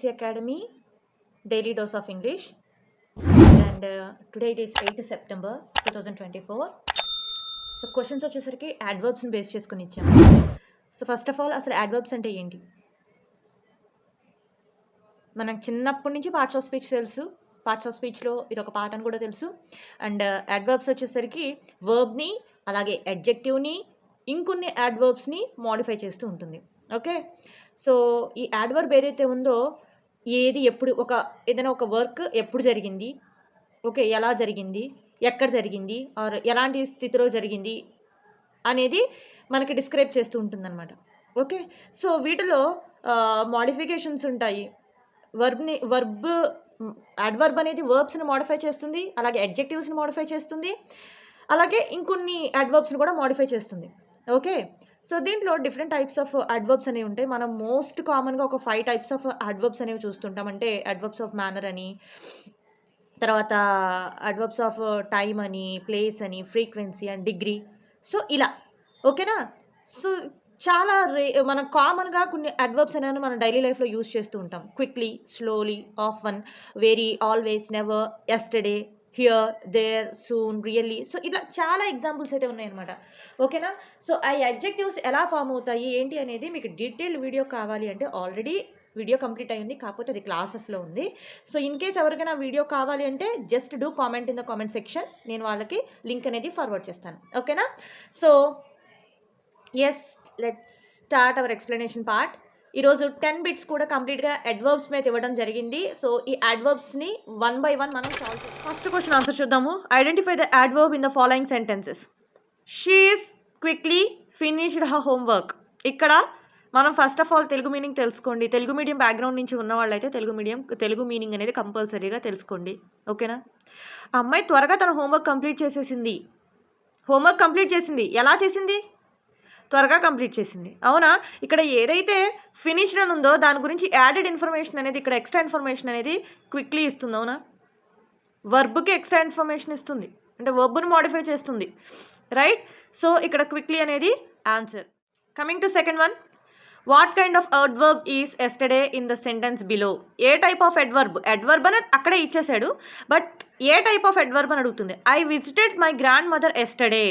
ICSE Academy Daily Dose of English, and today it is 8th September 2024. So questions వచ్చేసరికి యాడ్వర్బ్స్ని base చేసుకుని ఇచ్చాము. So first of all అసలు adverbs అంటే ఏంటి? మనకు చిన్నప్పటి నుంచి పార్ట్స్ ఆఫ్ స్పీచ్ తెలుసు. పార్ట్స్ ఆఫ్ స్పీచ్లో ఇది ఒక పార్ట్ అని కూడా తెలుసు. అండ్ యాడ్వర్బ్స్ వచ్చేసరికి వర్బ్ని అలాగే అడ్జెక్టివ్ని ఇంకొన్ని యాడ్వర్బ్స్ని మోడిఫై చేస్తూ ఉంటుంది. ఓకే, సో ఈ యాడ్వర్బ్ ఏదైతే ఉందో ఏది ఎప్పుడు ఏదైనా ఒక వర్క్ ఎప్పుడు జరిగింది, ఓకే, ఎలా జరిగింది, ఎక్కడ జరిగింది, ఆర్ ఎలాంటి స్థితిలో జరిగింది అనేది మనకి డిస్క్రైబ్ చేస్తూ ఉంటుంది అనమాట. ఓకే, సో వీటిలో మోడిఫికేషన్స్ ఉంటాయి. యాడ్వర్బ్ అనేది వర్బ్స్ని మోడిఫై చేస్తుంది, అలాగే అడ్జెక్టివ్స్ని మోడిఫై చేస్తుంది, అలాగే ఇంకొన్ని యాడ్వర్బ్స్ని కూడా మోడిఫై చేస్తుంది. ఓకే, సో దీంట్లో డిఫరెంట్ టైప్స్ ఆఫ్ యాడ్వర్బ్స్ అనేవి ఉంటాయి. మనం మోస్ట్ కామన్గా ఒక 5 టైప్స్ ఆఫ్ యాడ్వర్బ్స్ అనేవి చూస్తుంటాం. అంటే యాడ్వర్బ్స్ ఆఫ్ మేనర్ అని, తర్వాత యాడ్వర్బ్స్ ఆఫ్ టైమ్ అని, ప్లేస్ అని, ఫ్రీక్వెన్సీ అండ్ డిగ్రీ. సో ఇలా ఓకేనా. సో చాలా మనం కామన్గా కొన్ని యాడ్వర్బ్స్ అనేవి మనం డైలీ లైఫ్లో యూజ్ చేస్తూ ఉంటాం. Quickly, slowly, often, very, always, never, yesterday, here, there, soon, really. So ఇలా చాలా ఎగ్జాంపుల్స్ అయితే ఉన్నాయన్నమాట. ఓకేనా. సో ఆ అడ్జెక్టివ్స్ ఎలా ఫామ్ అవుతాయి ఏంటి అనేది మీకు డీటెయిల్ వీడియో కావాలి అంటే ఆల్రెడీ వీడియో కంప్లీట్ అయ్యింది, కాకపోతే అది క్లాసెస్లో ఉంది. సో ఇన్ కేస్ ఎవరికైనా వీడియో కావాలి అంటే just do comment in the comment section, నేను వాళ్ళకి లింక్ అనేది ఫార్వర్డ్ చేస్తాను. ఓకేనా. So yes, let's start our explanation part. ఈరోజు 10 బిట్స్ కూడా కంప్లీట్గా అడ్వర్బ్స్ మీద ఇవ్వడం జరిగింది. సో ఈ అడ్వర్బ్స్ని 1 by 1 మనం సాల్వ్ చేస్తాం. ఫస్ట్ క్వశ్చన్ ఆన్సర్ చూద్దాము. Identify the adverb in the following sentences. She is quickly finished her homework. ఇక్కడ మనం first of all Telugu meaning తెలుసుకోండి. తెలుగు మీడియం బ్యాక్గ్రౌండ్ నుంచి ఉన్న వాళ్ళైతే తెలుగు మీనింగ్ అనేది కంపల్సరీగా తెలుసుకోండి. ఓకేనా. ఆ అమ్మాయి త్వరగా తన హోంవర్క్ కంప్లీట్ చేసేసింది. హోంవర్క్ కంప్లీట్ చేసింది. ఎలా చేసింది? త్వరగా కంప్లీట్ చేసింది. అవునా. ఇక్కడ ఏదైతే ఫినిష్డ్ అని ఉందో దాని గురించి యాడెడ్ ఇన్ఫర్మేషన్ అనేది, ఇక్కడ ఎక్స్ట్రా ఇన్ఫర్మేషన్ అనేది క్విక్లీ ఇస్తుంది. అవునా. వర్బ్కి ఎక్స్ట్రా ఇన్ఫర్మేషన్ ఇస్తుంది, అంటే వర్బ్ని మోడిఫై చేస్తుంది. రైట్. సో ఇక్కడ క్విక్లీ అనేది answer. Coming to second one. What kind of adverb is yesterday in the sentence below. A type of adverb అనేది అక్కడే ఇచ్చేసాడు, but A type of adverb అని అడుగుతుంది. I visited my grand mother yesterday.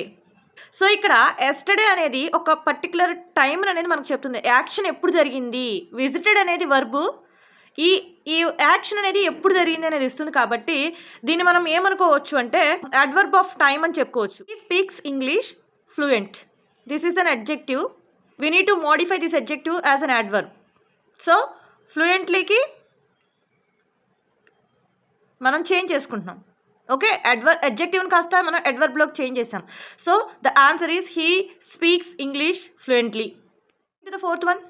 So ఇక్కడ yesterday అనేది ఒక particular time అనేది మనకు చెప్తుంది. యాక్షన్ ఎప్పుడు జరిగింది. విజిటెడ్ అనేది వర్బ్, ఈ యాక్షన్ అనేది ఎప్పుడు జరిగింది అనేది ఇస్తుంది. కాబట్టి దీన్ని మనం ఏమనుకోవచ్చు అంటే అడ్వర్బ్ ఆఫ్ టైం అని చెప్పుకోవచ్చు. He speaks English fluent. This is an adjective. We need to modify this adjective as an adverb. So fluentlyకి మనం చేంజ్ చేసుకుంటున్నాం. ఓకే, అడ్జెక్టివ్ని కాస్త మనం అడ్వర్బ్లోకి చేంజ్ చేసాం. So the answer is he speaks English fluently. The fourth one.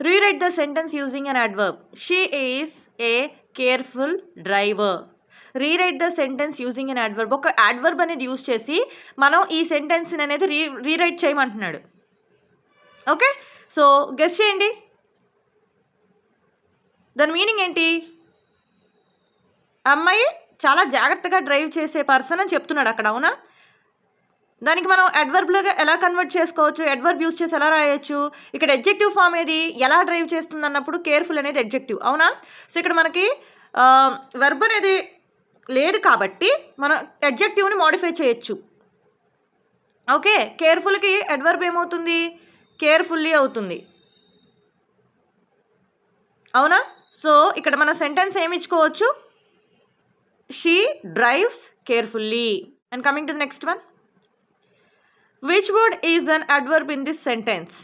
Rewrite the sentence using an adverb. She is a careful driver. Rewrite the sentence using an adverb. ఒక adverb అనేది use చేసి మనం ఈ sentence అనేది rewrite చేయమంటున్నాడు. Okay, so guess చేయండి దాని meaning ఏంటి. అమ్మాయి చాలా జాగ్రత్తగా డ్రైవ్ చేసే పర్సన్ అని చెప్తున్నాడు అక్కడ. అవునా. దానికి మనం అడ్వర్బ్లోగా ఎలా కన్వర్ట్ చేసుకోవచ్చు, అడ్వర్బ్ యూజ్ చేసి ఎలా రాయొచ్చు. ఇక్కడ అడ్జెక్టివ్ ఫామ్ ఏది, ఎలా డ్రైవ్ చేస్తుంది అన్నప్పుడు కేర్ఫుల్ అనేది అడ్జెక్టివ్. అవునా. సో ఇక్కడ మనకి వెర్బ్ అనేది లేదు కాబట్టి మనం అడ్జెక్టివ్ని మోడిఫై చేయొచ్చు. ఓకే, కేర్ఫుల్కి అడ్వర్బ్ ఏమవుతుంది, కేర్ఫుల్లీ అవుతుంది. అవునా. సో ఇక్కడ మన సెంటెన్స్ ఏమి ఇచ్చుకోవచ్చు, she drives carefully. And coming to the next one. Which word is an adverb in this sentence.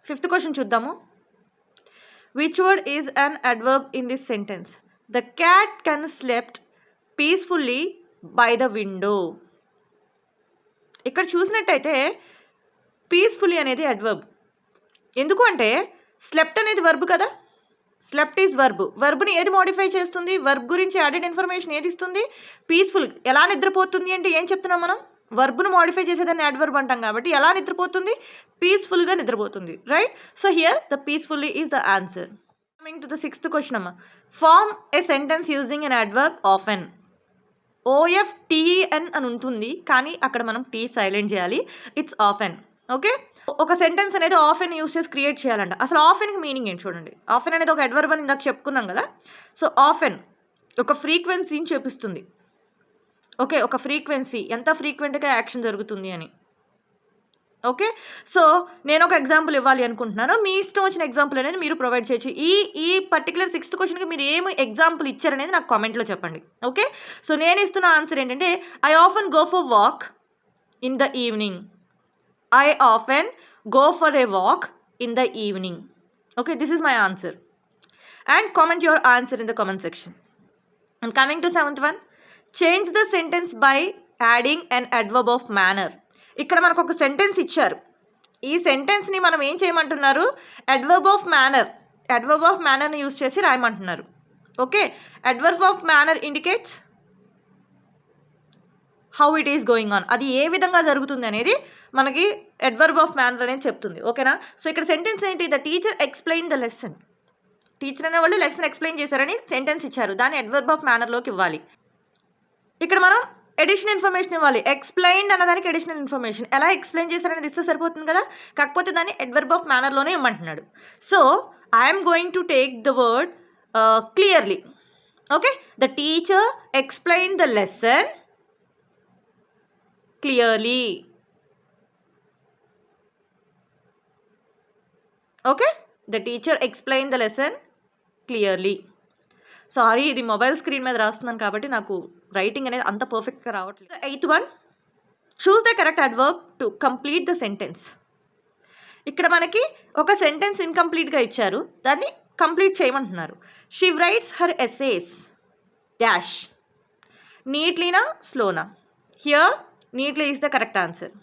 Fifth question చూద్దాము. Which word is an adverb in this sentence. The cat can slept peacefully by the window. ఇక్కడ చూసినట్టయితే peacefully అనేది adverb. ఎందుకు అంటే slept అనేది verb కదా. Slept is verb. వర్బ్ని ఏది modify చేస్తుంది, వర్బ్ గురించి యాడెడ్ ఇన్ఫర్మేషన్ ఏది ఇస్తుంది, పీస్ఫుల్. ఎలా నిద్రపోతుంది అంటే ఏం చెప్తున్నాం మనం, వర్బ్ను మోడిఫై చేసేదాన్ని అడ్వర్బ్ అంటాం. కాబట్టి ఎలా నిద్రపోతుంది, పీస్ఫుల్గా నిద్రపోతుంది. Right. So here the peacefully is the answer. Coming to the sixth question amma. Form a sentence using an adverb often. OFTEN అని ఉంటుంది కానీ అక్కడ మనం T సైలెంట్ చేయాలి. It's often. ఓకే, ఒక సెంటెన్స్ అనేది ఆఫెన్ యూస్ చేసి క్రియేట్ చేయాలంట. అసలు ఆఫెన్కి మీనింగ్ ఏంటి చూడండి. ఆఫెన్ అనేది ఒక అడ్వర్బ్ అని ఇందాక చెప్పుకున్నాం కదా. సో ఆఫెన్ ఒక ఫ్రీక్వెన్సీని చూపిస్తుంది. ఓకే, ఒక ఫ్రీక్వెన్సీ ఎంత ఫ్రీక్వెంట్గా యాక్షన్ జరుగుతుంది అని. ఓకే, సో నేను ఒక ఎగ్జాంపుల్ ఇవ్వాలి అనుకుంటున్నాను. మీ ఇష్టం వచ్చిన ఎగ్జాంపుల్ అనేది మీరు ప్రొవైడ్ చేయొచ్చు. ఈ పర్టికులర్ 6th క్వశ్చన్కి మీరు ఏమి ఎగ్జాంపుల్ ఇచ్చారనేది నాకు కామెంట్లో చెప్పండి. ఓకే, సో నేను ఇస్తున్న ఆన్సర్ ఏంటంటే I often go for walk in the evening. I often go for a walk in the evening. Okay, this is my answer. And comment your answer in the comment section. And coming to 7th one, change the sentence by adding an adverb of manner. ఇక్కడ మనకు ఒక sentence ఇచ్చారు. ఈ సెంటెన్స్ని మనం ఏం చేయమంటున్నారు, adverb of మేనర్ని use చేసి రాయమంటున్నారు. Okay, adverb of manner indicates how it is going on, అది ఏ విధంగా జరుగుతుంది అనేది మనకి అడ్వర్బ్ ఆఫ్ మేనర్ అనేది చెప్తుంది. ఓకేనా, సో ఇక్కడ సెంటెన్స్ ఏంటి, the teacher explain the lesson. Teacher అనే వాళ్ళు లెసన్ ఎక్స్ప్లెయిన్ చేశారని సెంటెన్స్ ఇచ్చారు, దాన్ని అడ్వర్బ్ ఆఫ్ మేనర్లోకి ఇవ్వాలి. ఇక్కడ మనం ఎడిషనల్ ఇన్ఫర్మేషన్ ఇవ్వాలి. ఎక్స్ప్లెయిన్డ్ అన్నదానికి ఎడిషనల్ ఇన్ఫర్మేషన్ ఎలా ఎక్స్ప్లెయిన్ చేశారనేది ఇస్తే సరిపోతుంది కదా, కాకపోతే దాన్ని అడ్వర్బ్ ఆఫ్ మేనర్లోనే ఇవ్వమంటున్నాడు. So I'm going to take the word clearly. Okay, the teacher explain the lesson clearly. Okay, the teacher explain the lesson clearly. Sorry, ఇది మొబైల్ స్క్రీన్ మీద రాస్తున్నాను కాబట్టి నాకు రైటింగ్ అనేది అంత పర్ఫెక్ట్గా రావట్లేదు. 8th one, choose the correct adverb to complete the sentence. ఇక్కడ మనకి ఒక సెంటెన్స్ ఇన్కంప్లీట్గా ఇచ్చారు, దాన్ని కంప్లీట్ చేయమంటున్నారు. She writes her essays dash. నీట్లీనా స్లోనా? Here neatly is the correct answer.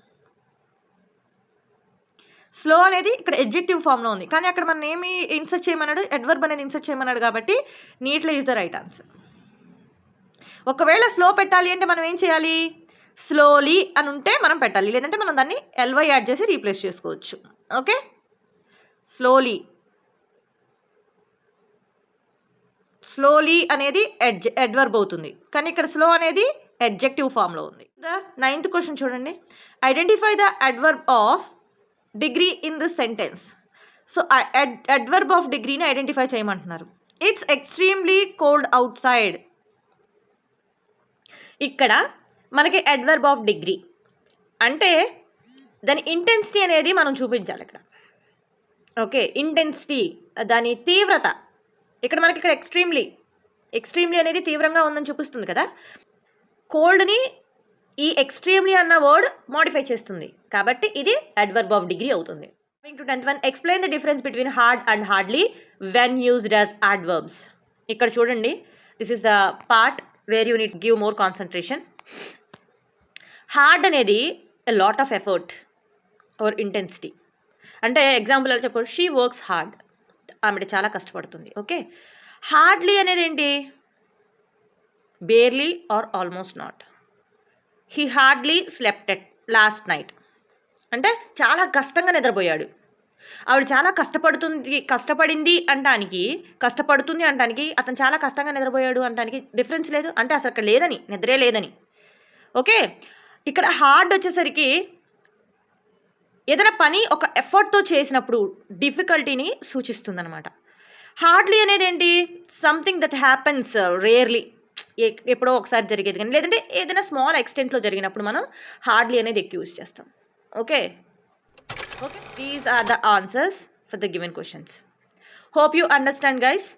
Slow అనేది ఇక్కడ ఎడ్జెక్టివ్ ఫామ్లో ఉంది, కానీ అక్కడ మనం ఏమి ఇన్సర్ట్ చేయమన్నాడు, అడ్వర్బ్ అనేది ఇన్సర్ట్ చేయమన్నాడు కాబట్టి neatly is the right answer. ఒకవేళ స్లో పెట్టాలి అంటే మనం ఏం చేయాలి, స్లోలీ అని ఉంటే మనం పెట్టాలి, లేదంటే మనం దాన్ని ఎల్వై యాడ్ చేసి రీప్లేస్ చేసుకోవచ్చు. ఓకే, స్లోలీ అనేది అడ్వర్బ్ అవుతుంది, కానీ ఇక్కడ స్లో అనేది అడ్జెక్టివ్ ఫామ్లో ఉంది. ద 9th క్వశ్చన్ చూడండి, identify the adverb of degree in the sentence. So adverb of డిగ్రీని ఐడెంటిఫై చేయమంటున్నారు. It's extremely cold out side. ఇక్కడ మనకి అడ్వర్బ్ ఆఫ్ డిగ్రీ అంటే దాని ఇంటెన్సిటీ అనేది మనం చూపించాలి ఇక్కడ. ఓకే, ఇంటెన్సిటీ, దాని తీవ్రత. ఇక్కడ మనకి ఇక్కడ ఎక్స్ట్రీమ్లీ అనేది తీవ్రంగా ఉందని చూపిస్తుంది కదా. కోల్డ్ని ఈ ఎక్స్ట్రీమ్లీ అన్న వర్డ్ మోడిఫై చేస్తుంది కాబట్టి ఇది అడ్వర్బ్ ఆఫ్ డిగ్రీ అవుతుంది. Coming to 10th one, explain the difference between hard and hardly when used as adverbs. ఇక్కడ చూడండి, this is the part where you need give more concentration. Hard అనేది a lot of effort or intensity. అంటే example ఎలా చెప్పారు, she works hard, ఆమె చాలా కష్టపడుతుంది. Okay, hardly అనేది ఏంటి, barely or almost not. He hardly slept at last night అంటే చాలా కష్టంగా నిద్రపోయాడు. ఆవిడ చాలా కష్టపడుతుంది అంటానికి అతను చాలా కష్టంగా నిద్రపోయాడు అంటానికి డిఫరెన్స్ లేదు, అంటే అసలు అక్కడ లేదని, నిద్రే లేదని. ఓకే, ఇక్కడ హార్డ్ వచ్చేసరికి ఏదైనా పని ఒక ఎఫర్ట్తో చేసినప్పుడు డిఫికల్టీని సూచిస్తుంది అనమాట. హార్డ్లీ అనేది ఏంటి, సంథింగ్ దట్ హ్యాపెన్స్ రేర్లీ, ఎప్పుడో ఒకసారి జరిగేది, కానీ లేదంటే ఏదైనా స్మాల్ ఎక్స్టెంట్లో జరిగినప్పుడు మనం హార్డ్లీ అనేది ఎక్కువ యూజ్ చేస్తాం. Okay, these are the answers for the given questions. Hope you understand guys.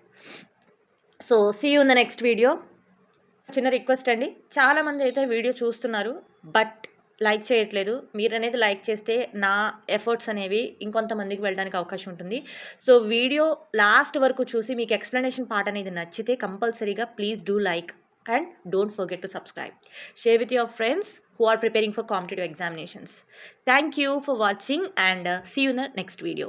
So see you in the next video. చిన్న రిక్వెస్ట్ అండి, చాలామంది అయితే వీడియో చూస్తున్నారు బట్ లైక్ చేయట్లేదు. మీరు అనేది లైక్ చేస్తే నా ఎఫర్ట్స్ అనేవి ఇంకొంతమందికి వెళ్ళడానికి అవకాశం ఉంటుంది. సో వీడియో లాస్ట్ వరకు చూసి మీకు ఎక్స్ప్లెనేషన్ పార్ట్ అనేది నచ్చితే కంపల్సరీగా please do like and don't forget to subscribe. Share with your friends who are preparing for competitive examinations. Thank you for watching and see you in the next video.